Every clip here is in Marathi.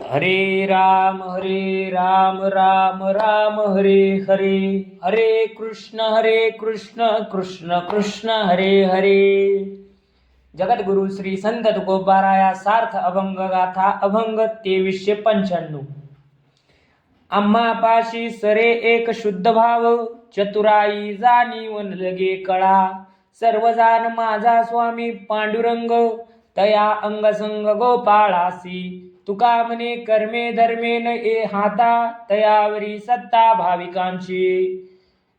हरे राम राम राम हरे हरे, हरे कृष्ण कृष्ण कृष्ण हरे हरे. जगद्गुरु श्री संत तुकोबाराया सार्थ अभंग गाथा अभंग 2395. आम्हा पाशी सरे एक शुद्ध भाव, चतुराई जाणीवन लगे कळा. सर्वजान माझा स्वामी पांडुरंग, तया अंगसंग गोपाळासी. तुका म्हणे कर्मे धर्मे न ए हाता, तयावरी सत्ता भाविकांची.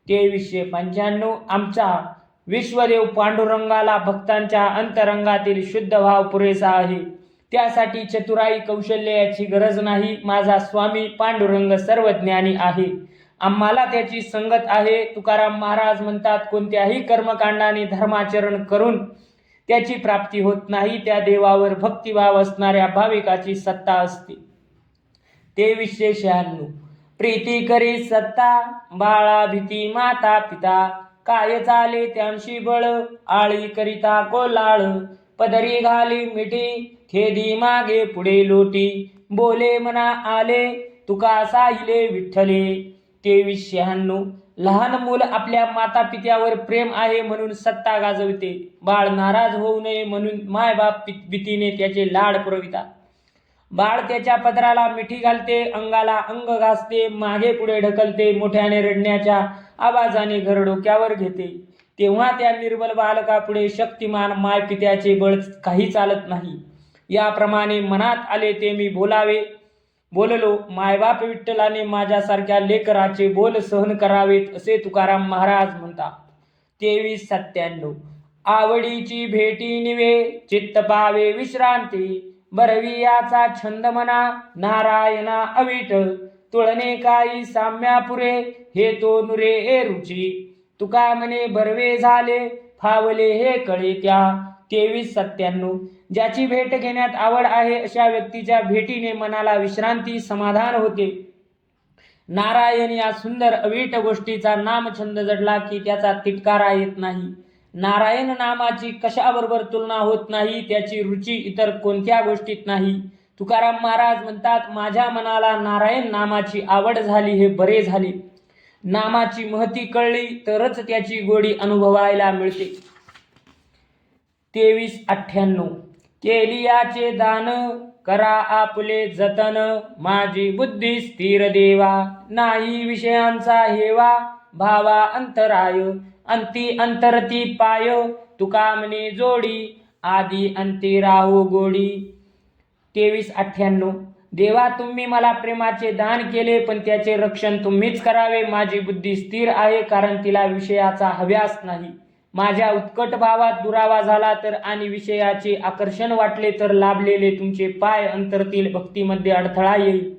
2395. आमचा विश्वदेव पांडुरंगाला भक्तांच्या अंतरंगातील शुद्ध भाव पुरेसा आहे. त्यासाठी चतुराई कौशल्य याची गरज नाही. माझा स्वामी पांडुरंग सर्वज्ञानी आहे. आम्हाला त्याची संगत आहे. तुकाराम महाराज म्हणतात, कोणत्याही कर्मकांडाने धर्माचरण करून त्याची प्राप्ती होत नाही. त्या देवावर भक्तिभाव असणाऱ्या भाविकाची सत्ता असते. 2396. प्रीती करी सत्ता, बाळा भीती माता पिता. काय चाले त्यांशी बळ, आळी करिता कोलाळ. पदरी घाली मिठी, खेदी मागे पुढे लोटी. बोले मना आले, तुका साहिले विठ्ठले. 2396. लहान मूल आपल्या माता पित्यावर प्रेम आहे म्हणून सत्ता गाजवते. बाळ नाराज होऊ नये म्हणून मायबाप भीतीने त्याचे लाड पुरवितात. बाळ त्याच्या पदराला मिठी घालते, अंगाला अंग घासते, मागे पुढे ढकलते, मोठ्याने रडण्याच्या आवाजाने घर डोक्यावर घेते. तेव्हा त्या निर्बल बालकापुढे शक्तिमान मायपित्याचे बळ काही चालत नाही. याप्रमाणे मनात आले ते मी बोललो. मायबाप विठ्ठलाने माझ्यासारख्या लेकराचे बोल सहन करावेत असे तुकाराम महाराज म्हणतात. 2397. आवडीची भेटी निवे, चित्त पावे विश्रांती. बरवी याचा छंद मना, नारायणा अविट. तुळणे काही साम्यापुरे, हे तो नुरे ए रुची. तुका म्हणे बरवे झाले, फावले हे कळे त्या. 2397. ज्याची भेट घेण्यात आवड आहे अशा व्यक्तीच्या भेटीने मनाला विश्रांती समाधान होते. नारायण या सुंदर अवीट गोष्टीचा नामछंद जडला की त्याचा तिटकारा येत नाही. नारायण नामाची कशाबरोबर तुलना होत नाही. त्याची रुची इतर कोणत्या गोष्टीत नाही. तुकाराम महाराज म्हणतात, माझ्या मनाला नारायण नामाची आवड झाली हे बरे झाले. नामाची महती कळली तरच त्याची गोडी अनुभवायला मिळते. 2398. केलियाचे दान, करा आपले जतन. माझी बुद्धी स्थिर देवा, नाही विषयांचा हेवा. भावा अंतराय, अंती अंतरती पाय. तुका म्हणे जोडी, आदी अंती राहू गोडी. 2398. देवा तुम्ही मला प्रेमाचे दान केले, पण त्याचे रक्षण तुम्हीच करावे. माझी बुद्धी स्थिर आहे कारण तिला विषयाचा हव्यास नाही. माझ्या उत्कट भावात दुरावा झाला तर आणि विषयाचे आकर्षण वाटले तर लाभलेले तुमचे पाय अंतरतील भक्तीमध्ये अडथळा येईल.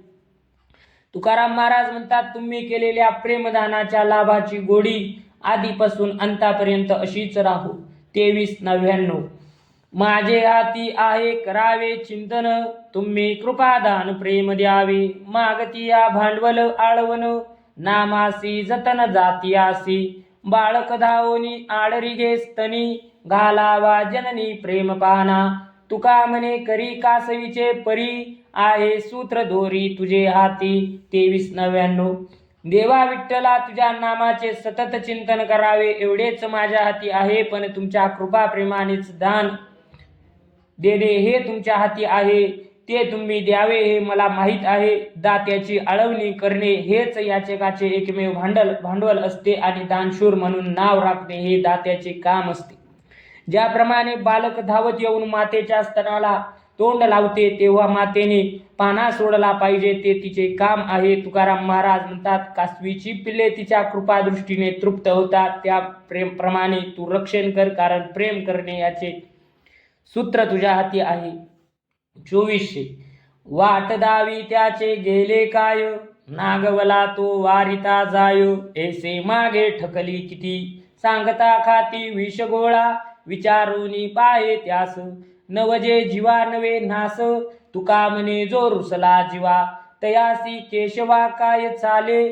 तुकाराम महाराज म्हणतात, तुम्ही केलेल्या प्रेमदानाच्या लाभाची गोडी आधीपासून अंतापर्यंत अशीच राहू. 2399. माझे हाती आहे करावे चिंतन, तुम्ही कृपादान प्रेम द्यावे. मागती या भांडवल आळवण, नामासी जतन जातीयासी. बाळक धावोनी आडरी घे स्तनी, घालावा जननी प्रेम पाना. तुका म्हणे करी कासवीचे परी, आहे सूत्र दोरी तुझे हाती. 2399. देवा विठ्ठला तुझ्या नामाचे सतत चिंतन करावे एवढेच माझ्या हाती आहे, पण तुमच्या कृपा प्रेमानेच दान देणे हे तुमच्या हाती आहे. ते तुम्ही द्यावे हे मला माहीत आहे. दात्याची आळवणी करणे हेच याचकाचे एकमेव भांडवल असते आणि दानशूर म्हणून नाव राखणे हे दात्याचे काम असते. ज्याप्रमाणे बालक धावत येऊन मातेच्या स्तनाला तोंड लावते तेव्हा मातेने पाना सोडला पाहिजे, ते तिचे काम आहे. तुकाराम महाराज म्हणतात, कासवीची पिल्ले तिच्या कृपादृष्टीने तृप्त होतात. त्या प्रमाणे तू रक्षण कर, कारण प्रेम करणे याचे सूत्र तुझ्या हाती आहे. 2400. वाट दावी त्याचे गेले काय, नागवला तो वारिता जाय. ऐसे मागे ठकली किती, सांगता खाती विषगोळा. विचारूनी पाहे त्यास, नवजे जीवा नवे नास. तुका म्हणे जो रुसला जीवा, तयासी केशवा काय चाले.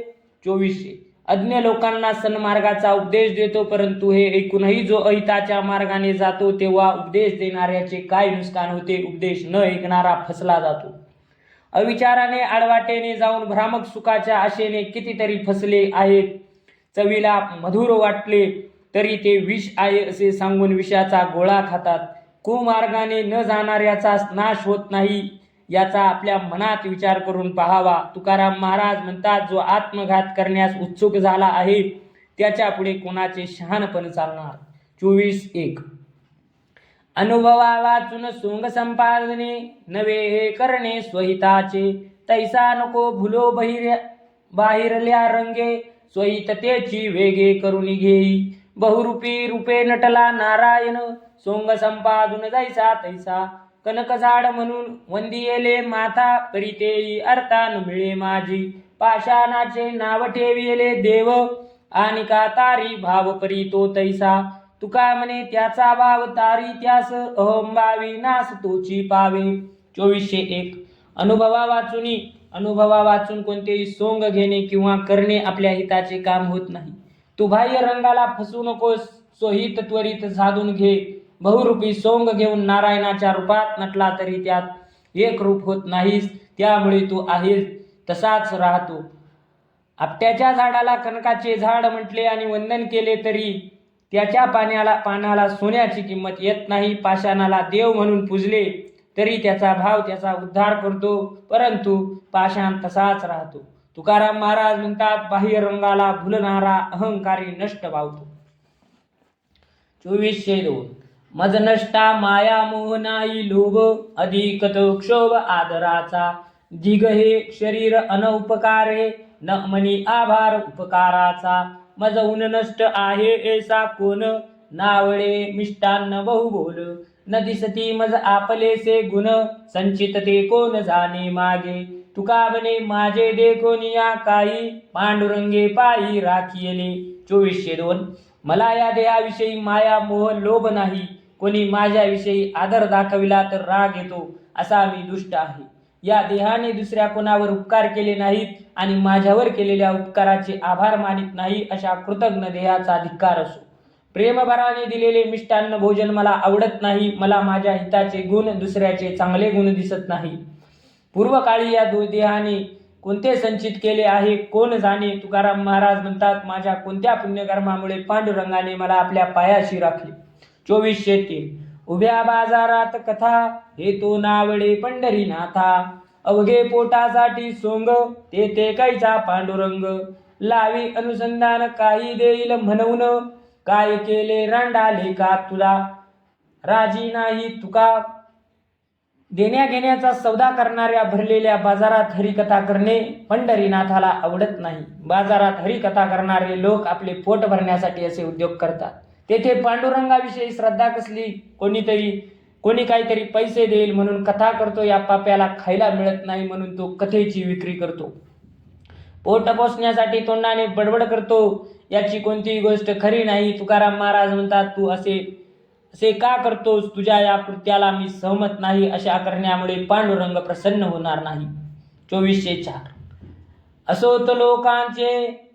2400. अज्ञ लोकांना सन्मार्गाचा उपदेश देतो, परंतु हे ऐकूनही जो अहिताच्या मार्गाने जातो तेव्हा उपदेश देणाऱ्याचे काय नुकसान होते. उपदेश न ऐकणारा फसला जातो. अविचाराने आडवाटेने जाऊन भ्रामक सुखाच्या आशेने कितीतरी फसले आहेत. चवीला मधुर वाटले तरी ते विष आहे असे सांगून विषाचा गोळा खातात. कुमार्गाने न जाणाऱ्याचा नाश होत नाही याचा आपल्या मनात विचार करून पाहावा. तुकाराम महाराज म्हणतात, जो आत्मघात करण्यास उत्सुक झाला आहे त्याच्या पुढे कोणाचे शहाणपण चालणार. 24:1 अनुभवा वाचून सोंग संपादने नवे हे करणे स्वहिताचे. तैसा नको भुलो बाहिरल्या रंगे स्वहिततेची वेगे करून घेई. बहुरूपी रूपे नटला नारायण सोंग संपादून जैसा तैसा. कनक झाड म्हणून वंदियेले माथा परितेई अर्थान मिळे माझी. पाषाणाचे नाव ठेविले देव आणि का तारी भाव परी तो तैसा. तुका म्हणे त्याचा भाव तारी त्यास अहंभावी नास तोची पावे. 24:1 अनुभवा वाचून कोणतेही सोंग घेणे किंवा करणे आपल्या हिताचे काम होत नाही. तू बाह्य रंगाला फसू नकोस, स्वहित त्वरित साधून घे. बहुरूपी सोंग घेऊन नारायणाच्या रूपात नटला तरी त्यात एक रूप होत नाहीस, त्यामुळे तू आहेस तसाच राहतो. आपट्याच्या झाडाला कनकाचे झाड म्हटले आणि वंदन केले तरी त्याच्या पानाला सोन्याची किंमत येत नाही. पाषाणाला देव म्हणून पूजले तरी त्याचा भाव त्याचा उद्धार करतो, परंतु पाषाण तसाच राहतो. तुकाराम महाराज म्हणतात, बाह्य रंगाला भुलणारा अहंकारी नष्ट पावतो. 24:2 मज नष्टा माया मोह नाही लोभ अधिक तो क्षोभ आदराचा. दिग हे शरीर अनउपकारे न मनी आभार उपकाराचा. मज ऊन नष्ट आहे ऐसा कोण नावळे मिष्टान्न बहु बोल. न दिसती मज आपलेसे गुण संचित ते कोण जाणे मागे. तुका म्हणे माझे देखोनिया काही पांडुरंगे पायी राखिले. 24:2 मला या देहाविषयी माया मोह लोभ नाही. कोणी माझ्याविषयी आदर दाखविला तर राग येतो, असा मी दुष्ट आहे. या देहाने दुसऱ्या कोणावर उपकार केले नाहीत आणि माझ्यावर केलेल्या उपकाराचे आभार मानित नाही, अशा कृतज्ञ देहाचा धिक्कार असो. प्रेमभराने दिलेले मिष्टान्न भोजन मला आवडत नाही. मला माझ्या हिताचे गुण दुसऱ्याचे चांगले गुण दिसत नाही. पूर्वकाळी या देहाने कोणते संचित केले आहे कोण जाणे. तुकाराम महाराज म्हणतात, माझ्या कोणत्या पुण्यकर्मामुळे पांडुरंगाने मला आपल्या पायाशी राखले. 24:3 उभ्या बाजारात कथा हे तो नावडे पंढरीनाथा. अवघे पोटासाठी सोंग ते कैचा पांडुरंग. लावी अनुसंधान काही देईल म्हणून काय केले रांडाले का तुला. राजी नाही तुका देण्या घेण्याचा सौदा करणाऱ्या भरलेल्या बाजारात हरिकथा करणे पंढरीनाथाला आवडत नाही. बाजारात हरिकथा करणारे लोक आपले पोट भरण्यासाठी असे उद्योग करतात. तेथे पांडुरंगाविषयी श्रद्धा कसली. कोणी काहीतरी पैसे देईल म्हणून कथा करतो. या पाप्याला खायला मिळत नाही म्हणून तो कथेची विक्री करतो. पोट पोसण्यासाठी तोंडाने बडबड करतो. याची कोणतीही गोष्ट खरी नाही. तुकाराम महाराज म्हणतात, तू असे का करतोस. तुझ्या या कृत्याला मी सहमत नाही. अशा करण्यामुळे पांडुरंग प्रसन्न होणार नाही. 24:4 असोत लोकांचे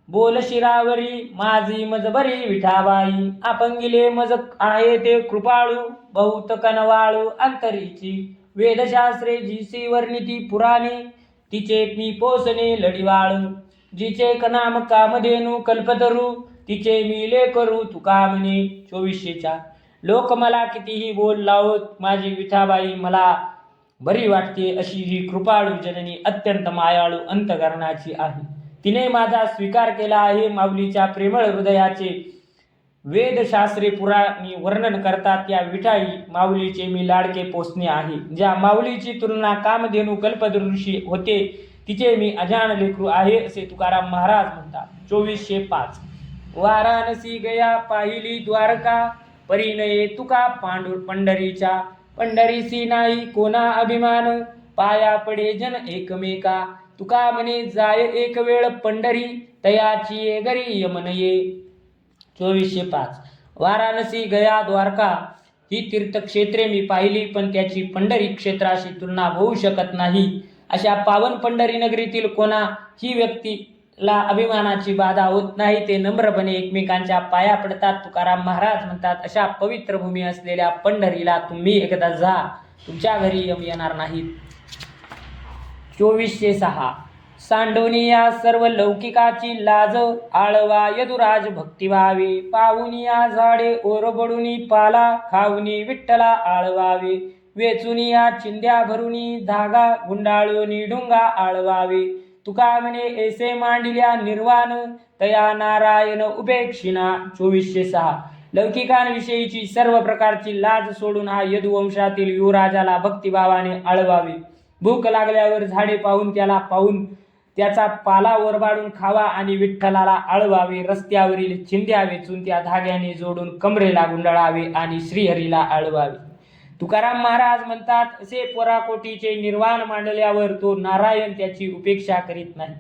बोल शिरावरी माझी मज बरी विठाबाई. अपंगिले मज आहे ते कृपाळू बहुत कनवाळू अंतरीची. वेदशास्त्रे जिसी वर्णिती पुराणे तिचे मी पोसणे लढिवाळू. जिचे कनाम कामधेनू कल्पतरू तिचे मी लेकरू तुका म्हणे. 24:4 लोक मला कितीही बोल लावत, माझी विठाबाई मला बरी वाटते. अशी ही कृपाळू जननी अत्यंत मायाळू अंतकरणाची आहे. तिने माझा स्वीकार केला आहे. माऊलीच्या प्रेमळ हृदयाचे वेदशास्त्रे पुराणी वर्णन करतात. त्या विठाई माऊलीचे मी लाडके पोसणे आहे. ज्या माऊलीची तुलना कामधेनू कल्पतरूशी होते तिचे मी अजान लेकरू आहे, असे तुकाराम महाराज म्हणतात. 24:5 वाराणसी गया पाहिली द्वारका परिणये तुका पंढरीच्या. पंढरीसी नाही कोणा अभिमान पाया पडे जन एकमेका. तुका म्हणे जाय एक वेळ पंढरी तयाची गरी यमन ये. 24:5 वाराणसी गया द्वारका ही तीर्थक्षेत्रे मी पाहिली, पण त्याची पंढरी क्षेत्राशी तुलना होऊ शकत नाही. अशा पावन पंढरी नगरीतील कोणा ही व्यक्तीला अभिमानाची बाधा होत नाही. ते नम्रपणे एकमेकांच्या पाया पडतात. तुकाराम महाराज म्हणतात, अशा पवित्र भूमी असलेल्या पंढरीला तुम्ही एकदा जा, तुमच्या घरी यम येणार नाहीत. 2406 सांडोनी या सर्व लौकिकाची लाज, आळवा यदुराज भक्ती व्हावे, पाहुनी या झाडे ओरबडुनी पाला, खाऊनी विठ्ठला आळवावे, वेचुनी या चिंध्या भरुनी धागा, गुंडाळूनी डुंगा आळवावे, तुका म्हणे ऐसे मांडिल्या निर्वाण, तया नारायण उपेक्षिना. 2406 लौकिकांविषयीची सर्व प्रकारची लाज सोडून हा यदुवंशातील युवराजाला भक्तिभावाने आळवावे. भूक लागल्यावर झाडे पाहून त्याचा पाला ओरबाडून खावा आणि विठ्ठलाला आळवावे. रस्त्यावरील चिंध्या वेचून त्या धाग्याने जोडून कमरेला गुंडाळावे आणि श्रीहरीला आळवावे. तुकाराम महाराज म्हणतात, असे पराकोटीचे निर्वाण मांडल्यावर तो नारायण त्याची उपेक्षा करीत नाही.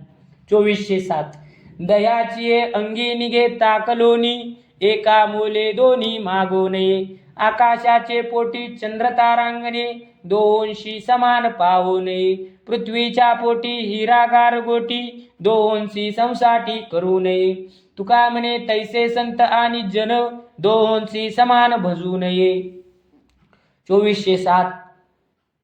2407 दयाची अंगी निघे ताकलोनी, एका मोले दोन्ही मागो नये, आकाशाचे पोटी चंद्रतारांगणे, दोनशी समान पाहू नये, पृथ्वीच्या पोटी हिरागार गोटी, दोनशी संसाठी करू नये, तुका म्हणे तैसे संत आणि जन, दोनशी समान भजू नये. 2407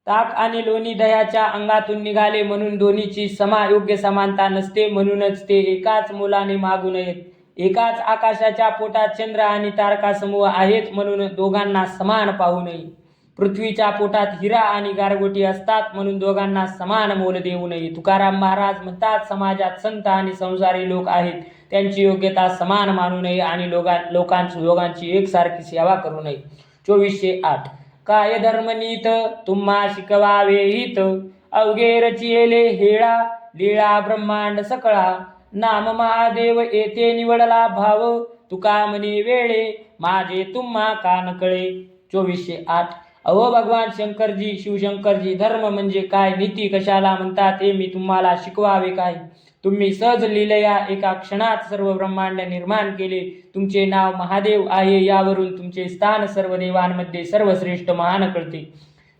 ताक आणि लोणी दह्याच्या अंगातून निघाले म्हणून दोन्हीची योग्य समानता नसते, म्हणूनच ते एकाच मुलाने मागू नयेत. एकाच आकाशाच्या पोटात चंद्र आणि तारका समूह आहेत म्हणून दोघांना समान पाहू नये. पृथ्वीच्या पोटात हिरा आणि गारगोटी असतात म्हणून दोघांना समान मोल देऊ नये. तुकाराम महाराज म्हणतात, समाजात संत आणि संसारी लोक आहेत, त्यांची योग्यता समान मानू नये आणि लोकांची एकसारखी सेवा करू नये. 2408 काय धर्म नीत तुम्हा शिकवावे हित, अवघे रचिले हेळा, लीळा ब्रह्मांड सकळा, नाम महादेव येथे निवडला भाव, तुका म्हणे वेळे माझे तुम्हा कान कळे. 2408 अहो भगवान शंकरजी, शिवशंकरजी, धर्म म्हणजे काय, नीती कशाला म्हणतात हे मी तुम्हाला शिकवावे काय? तुम्ही सहज लीलया एका क्षणात सर्व ब्रह्मांड निर्माण केले. तुमचे नाव महादेव आहे, यावरून तुमचे स्थान सर्व देवांमध्ये सर्वश्रेष्ठ महान कळते.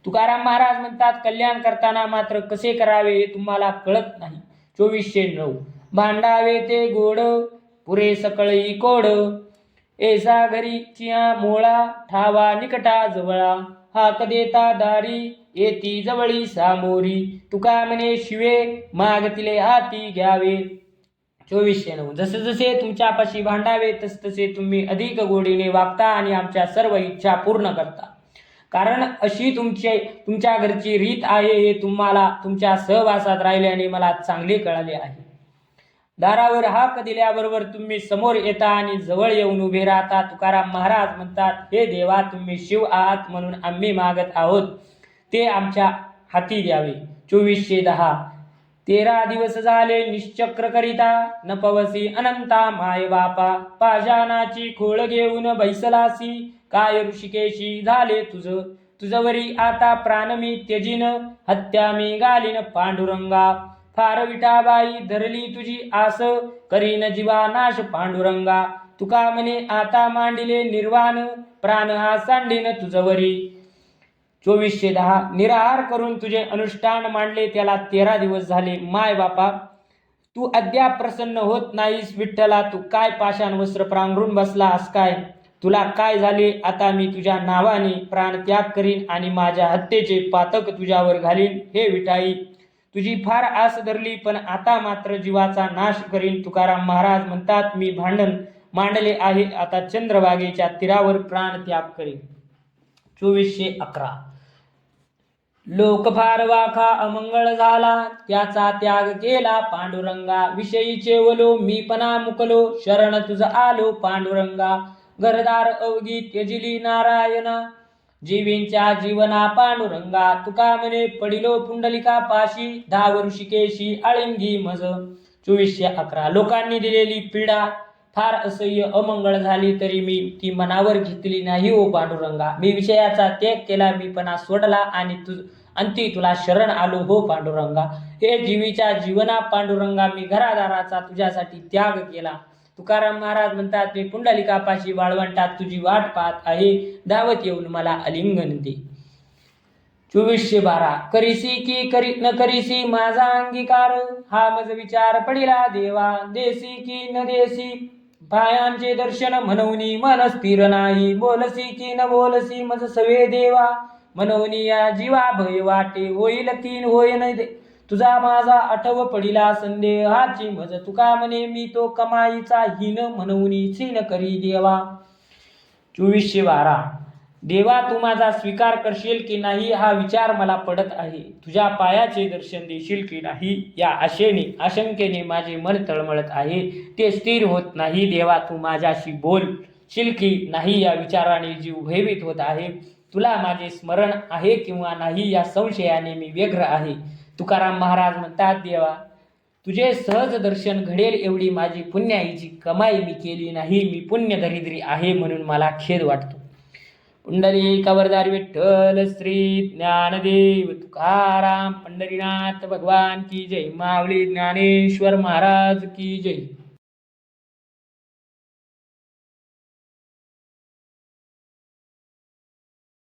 तुकाराम महाराज म्हणतात, कल्याण करताना मात्र कसे करावे हे तुम्हाला कळत नाही. 2409 भांडावे ते गोड, पुरे सकळी कोड, ऐसा घरी चिया मोळा, ठावा निकटा जवळा, हाक देता दारी, येती जवळी सामोरी, तुका म्हणे शिवे मागतिले हाती घ्यावे. 2409 जसे जसे तुमच्यापाशी भांडावे तसतसे तुम्ही अधिक गोडीने वागता आणि आमच्या सर्व इच्छा पूर्ण करता. कारण अशी तुमच्या घरची रीत आहे हे तुम्हाला तुमच्या सहवासात राहिल्याने मला चांगले कळले आहे. दारावर हाक दिल्याबरोबर तुम्ही समोर येता आणि जवळ येऊन उभे राहता. तुकाराम महाराज म्हणतात, हे देवा, तुम्ही शिव आहात म्हणून आम्ही मागत आहोत, ते आमच्या हाती द्यावे. 2410 13 दिवस झाले निश्चक्र करिता, न पवसी अनंता माय बापा, पाषाणाची खोळ घेऊन बैसलासी, काय ऋषिकेशी झाले तुझवरी आता प्राण मी त्यजीन, हत्या मी घालीन पांडुरंगा, फार विठाबाई धरली तुझी आस, करीन जीवा नाश पांडुरंगा, तुका म्हणे आता मांडिले निर्वाण, प्राण हा सांडीन तुझवरी. 2410 निराहार करून तुझे अनुष्ठान मांडले, त्याला 13 दिवस झाले. माय बापा, तू अद्याप प्रसन्न होत नाहीस. विठ्ठला, तू काय पाषाण वस्त्र पांघरून बसलास काय? तुला काय झाले? आता मी तुझ्या नावाने प्राण त्याग करीन आणि माझ्या हत्येचे पातक तुझ्यावर घालीन. हे विठाई, तुझी फार आस धरली, पण आता मात्र जीवाचा नाश करीन. तुकाराम महाराज म्हणतात, मी भांडण मांडले आहे, आता चंद्रभागेच्या तीरावर प्राण त्याग करीन. 2411 लोक फार वाखा अमंगळ झाला, त्याचा त्याग केला पांडुरंगा, विषयीचे वलो मीपणा मुकलो, शरण तुझ आलो पांडुरंगा, घरदार अवघी त्यजिली नारायणा, जीवींच्या जीवना पांडुरंगा, तुका म्हणे पडिलो पुंडलिका पाशी, धाव ऋषिकेशी आळिंगी मज. 2411 लोकांनी दिलेली पीडा फार असह्य अमंगळ झाली तरी मी ती मनावर घेतली नाही. ओ पांडुरंगा, मी विषयाचा त्याग केला, मीपणा सोडला आणि अंती तुला शरण आलो हो पांडुरंगा. हे जीवीच्या जीवना पांडुरंगा, मी घरादाराचा तुझ्यासाठी त्याग केला. तुकाराम महाराज म्हणतात, मी पुंडलिकापाशी वाळवंटात तुझी वाट पाहत आहे, धावत येऊन मला आलिंगन दे. 2412 करीसी की न करीसी माझा अंगीकार, हा मज विचार पडिला देवा, देसी की न देसी पायांचे दर्शन म्हणूनी मन स्थिर नाही, बोलसी की न बोलसी मज सवे देवा, म्हणूनी या जीवा भय वाटे, होईल की होय न तुझा माझा आठव पडिला संदेहाची मज तुका म्हणे मी तो कमाईचा हीन म्हणून छीन करी देवा. 2412 देवा तू माझा स्वीकार करशील की नाही हा विचार मला पडत आहे. तुझ्या पायाचे दर्शन देशील की नाही या आशेने आशंकेने माझे मन तळमळत आहे. ते स्थिर होत नाही. देवा तू माझ्याशी बोलशील की नाही या विचाराने जीव भयभीत होत आहे. तुला माझे स्मरण आहे किंवा नाही या संशयाने मी व्यग्र आहे. तुकाराम महाराज म्हणतात देवा तुझे सहज दर्शन घडेल एवढी माझी पुण्याईची कमाई मी केली नाही. मी पुण्य दरिद्री आहे म्हणून मला खेद वाटतो. पुंडलिकावरदारी विठ्ठल श्री ज्ञानदेव तुकाराम पंढरीनाथ भगवान की जय. माऊली ज्ञानेश्वर महाराज की जय.